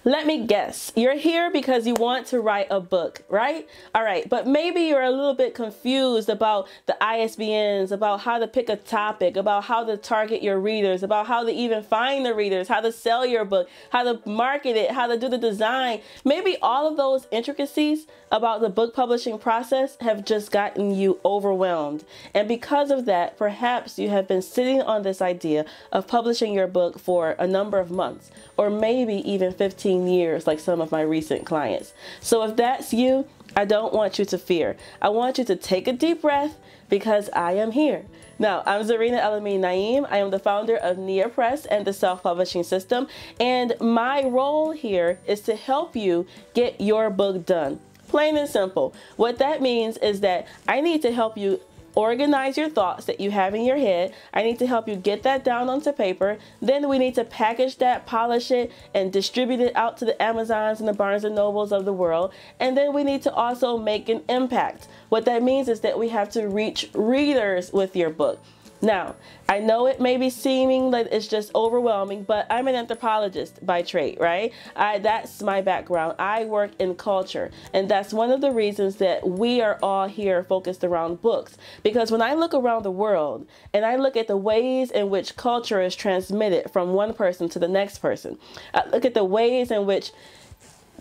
Let me guess, you're here because you want to write a book, right? All right, but maybe you're a little bit confused about the ISBNs, about how to pick a topic, about how to target your readers, about how to even find the readers, how to sell your book, how to market it, how to do the design. Maybe all of those intricacies about the book publishing process have just gotten you overwhelmed. And because of that, perhaps you have been sitting on this idea of publishing your book for a number of months, or maybe even 15 years, like some of my recent clients. So if that's you, I don't want you to fear. I want you to take a deep breath because I am here. Now, I'm Zarinah El-Amin Naeem. I am the founder of Niyah Press and the Self-Publishing System. And my role here is to help you get your book done. Plain and simple. What that means is that I need to help you organize your thoughts that you have in your head. I need to help you get that down onto paper. Then we need to package that, polish it, and distribute it out to the Amazons and the Barnes and Nobles of the world. And then we need to also make an impact. What that means is that we have to reach readers with your book. Now, I know it may be seeming like it's just overwhelming, but I'm an anthropologist by trade, right? That's my background. I work in culture, and that's one of the reasons that we are all here focused around books. Because when I look around the world and I look at the ways in which culture is transmitted from one person to the next person, I look at the ways in which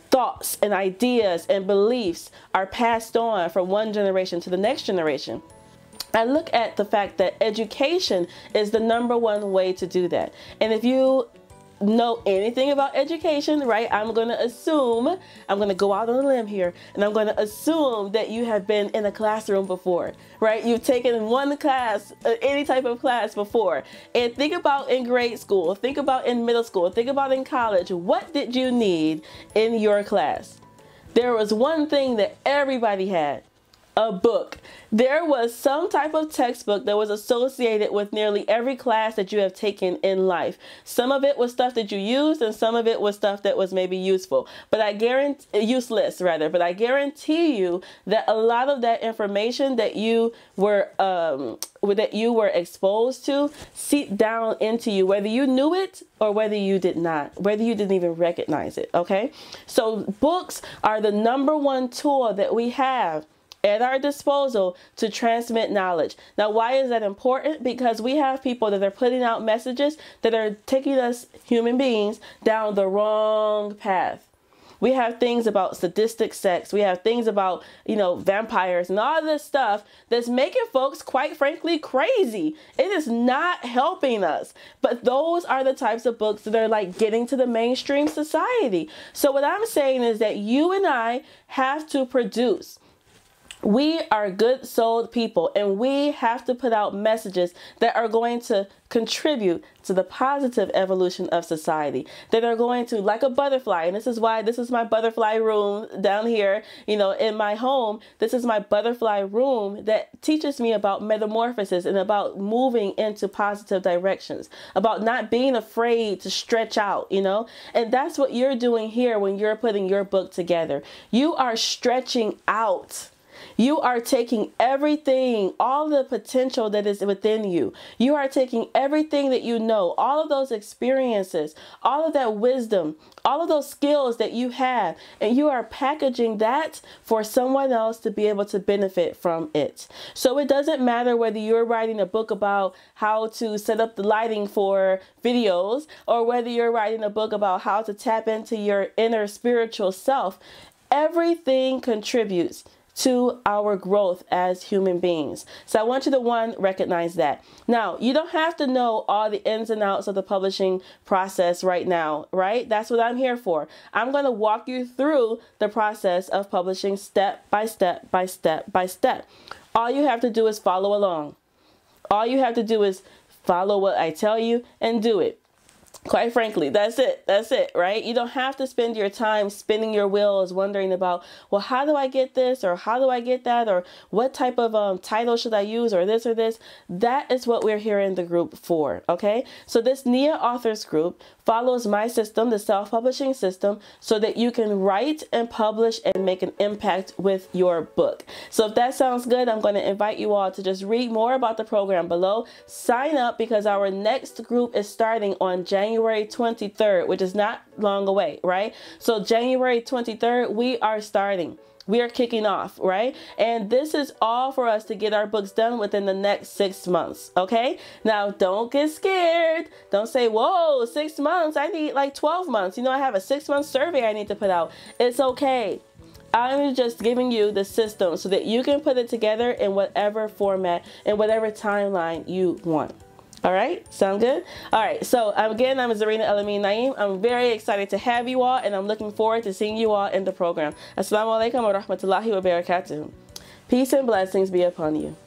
thoughts and ideas and beliefs are passed on from one generation to the next generation, I look at the fact that education is the #1 way to do that. And if you know anything about education, right, I'm going to go out on a limb here, and I'm going to assume that you have been in a classroom before, right? You've taken one class, any type of class before. And think about in grade school, think about in middle school, think about in college. What did you need in your class? There was one thing that everybody had. A book. There was some type of textbook that was associated with nearly every class that you have taken in life. Some of it was stuff that you used, and some of it was stuff that was maybe useful. But I guarantee, useless rather. But I guarantee you that a lot of that information that you were exposed to seeped down into you, whether you knew it or whether you did not, whether you didn't even recognize it. Okay, so books are the #1 tool that we have at our disposal to transmit knowledge. Now, why is that important? Because we have people that are putting out messages that are taking us, human beings, down the wrong path. We have things about sadistic sex. We have things about, vampires and all this stuff that's making folks, quite frankly, crazy. It is not helping us. But those are the types of books that are like getting to the mainstream society. So what I'm saying is that you and I have to produce. We are good-souled people, and we have to put out messages that are going to contribute to the positive evolution of society, that are going to, like a butterfly, and this is why this is my butterfly room down here, in my home. This is my butterfly room that teaches me about metamorphosis and about moving into positive directions, about not being afraid to stretch out, and that's what you're doing here when you're putting your book together. You are stretching out. You are taking everything, all the potential that is within you. You are taking everything that you know, all of those experiences, all of that wisdom, all of those skills that you have, and you are packaging that for someone else to be able to benefit from it. So it doesn't matter whether you're writing a book about how to set up the lighting for videos, or whether you're writing a book about how to tap into your inner spiritual self. Everything contributes to our growth as human beings. So I want you to recognize that. Now, you don't have to know all the ins and outs of the publishing process right now, right? That's what I'm here for. I'm going to walk you through the process of publishing step by step by step by step. All you have to do is follow along. All you have to do is follow what I tell you and do it. Quite frankly, that's it, right? You don't have to spend your time spinning your wheels wondering about, well, how do I get this, or how do I get that, or what type of title should I use, or this or this. That is what we're here in the group for, okay? So this Niyah Authors Group follows my system, the self-publishing system, so that you can write and publish and make an impact with your book. So if that sounds good, I'm going to invite you all to just read more about the program below. Sign up, because our next group is starting on January January 23rd, which is not long away, right? So January 23rd, we are starting. We are kicking off, right? And this is all for us to get our books done within the next 6 months, okay? Now, don't get scared. Don't say, whoa, 6 months. I need like 12 months. You know, I have a 6-month survey I need to put out. It's okay. I'm just giving you the system so that you can put it together in whatever format and whatever timeline you want. All right, sound good? All right, so again, I'm Zarinah El-Amin Naeem. I'm very excited to have you all, and I'm looking forward to seeing you all in the program. Assalamu alaikum wa rahmatullahi wa barakatuh. Peace and blessings be upon you.